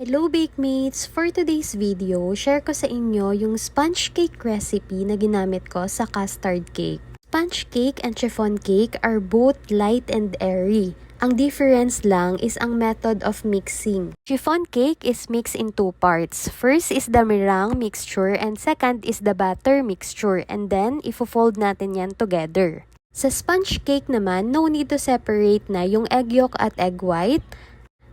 Hello Bakemates! For today's video, share ko sa inyo yung sponge cake recipe na ginamit ko sa custard cake. Sponge cake and chiffon cake are both light and airy. Ang difference lang is ang method of mixing. Chiffon cake is mixed in two parts. First is the meringue mixture and second is the batter mixture, and then ifo-fold natin yan together. Sa sponge cake naman, no need to separate na yung egg yolk at egg white.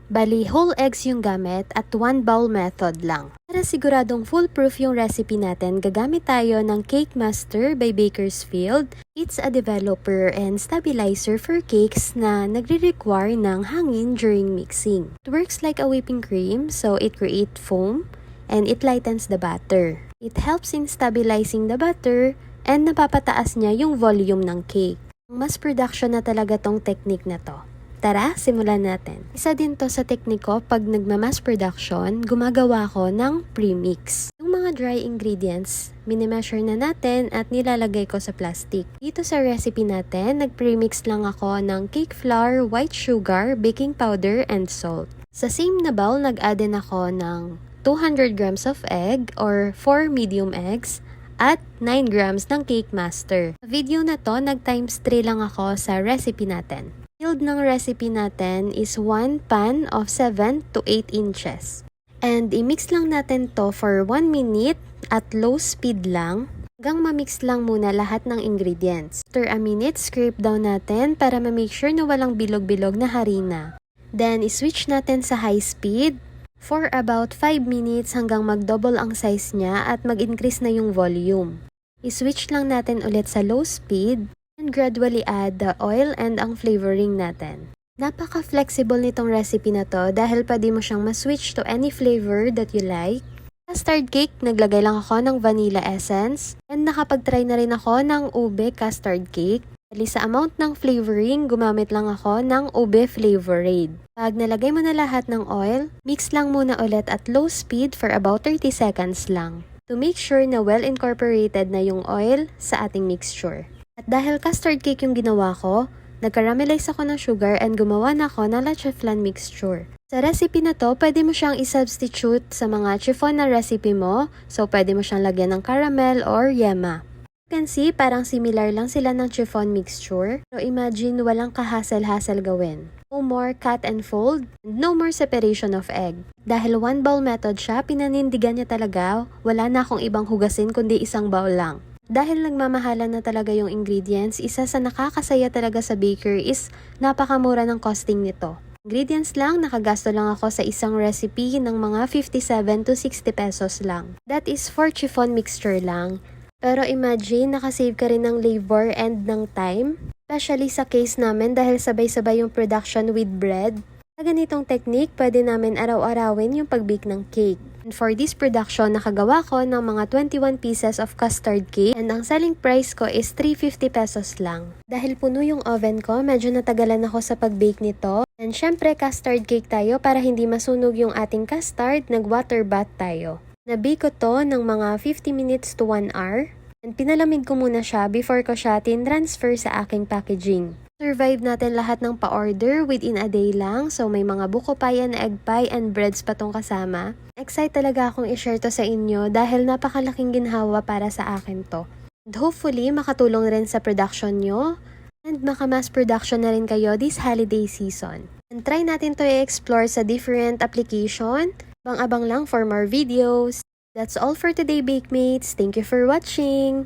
Bali, whole eggs yung gamit at one bowl method lang. Para siguradong foolproof yung recipe natin, gagamit tayo ng Cake Master by Bakersfield. It's a developer and stabilizer for cakes na nagre-require ng hangin during mixing. It works like a whipping cream, so it creates foam and it lightens the batter. It helps in stabilizing the batter and napapataas niya yung volume ng cake. Mass production na talaga tong technique na to. Tara, simulan natin. Isa din to sa teknik ko pag nagma-mass production, gumagawa ko ng premix. Yung mga dry ingredients, minimeasure na natin at nilalagay ko sa plastic. Dito sa recipe natin, nag-premix lang ako ng cake flour, white sugar, baking powder, and salt. Sa same na bowl, nag-add din ako ng 200 grams of egg or 4 medium eggs, at 9 grams ng Cake Master. Sa video na to, nag-times 3 lang ako sa recipe natin. Yield ng recipe natin is 1 pan of 7 to 8 inches. And i-mix lang natin to for 1 minute at low speed lang hanggang ma-mix lang muna lahat ng ingredients. After a minute, scrape down natin para ma-make sure na walang bilog-bilog na harina. Then, i-switch natin sa high speed for about 5 minutes hanggang mag-double ang size niya at mag-increase na yung volume. I-switch lang natin ulit sa low speed and gradually add the oil and ang flavoring natin. Napaka-flexible nitong recipe na to dahil pwede mo siyang ma-switch to any flavor that you like. Custard cake, naglagay lang ako ng vanilla essence and nakapag-try na rin ako ng ube custard cake. Dali sa amount ng flavoring, gumamit lang ako ng ube flavorade. Pag nalagay mo na lahat ng oil, mix lang muna ulit at low speed for about 30 seconds lang to make sure na well incorporated na yung oil sa ating mixture. At dahil custard cake yung ginawa ko, nag-caramelize ako ng sugar and gumawa na ako ng leche flan mixture. Sa recipe na to, pwede mo siyang i-substitute sa mga chiffon na recipe mo, so pwede mo siyang lagyan ng caramel or yema. You can see, parang similar lang sila ng chiffon mixture. So imagine walang kahasel-hasel gawin. No more cut and fold, and no more separation of egg. Dahil one bowl method siya, pinanindigan niya talaga, wala na akong ibang hugasin kundi isang bowl lang. Dahil nagmamahalan na talaga yung ingredients, isa sa nakakasaya talaga sa baker is napakamura ng costing nito. Ingredients lang, nakagasto lang ako sa isang recipe ng mga 57 to 60 pesos lang. That is for chiffon mixture lang. Pero imagine, nakasave ka rin ng labor and ng time. Especially sa case namin dahil sabay-sabay yung production with bread. Sa ganitong technique, pwede namin araw-arawin yung pag-bake ng cake. And for this production, nakagawa ko ng mga 21 pieces of custard cake and ang selling price ko is 350 pesos lang. Dahil puno yung oven ko, medyo natagalan ako sa pag-bake nito. And syempre, custard cake tayo para hindi masunog yung ating custard, nag-water bath tayo. Na-bake ko to ng mga 50 minutes to 1 hour. And pinalamig ko muna siya before ko siya tin-transfer sa aking packaging. Survive natin lahat ng pa-order within a day lang. So may mga buko pie and egg pie and breads pa tong kasama. Excited talaga akong i-share to sa inyo dahil napakalaking ginhawa para sa akin to. And hopefully makatulong rin sa production nyo and maka-mass production na rin kayo this holiday season. And try natin to i-explore sa different application. Abang-abang lang for more videos. That's all for today, Bakemates. Thank you for watching!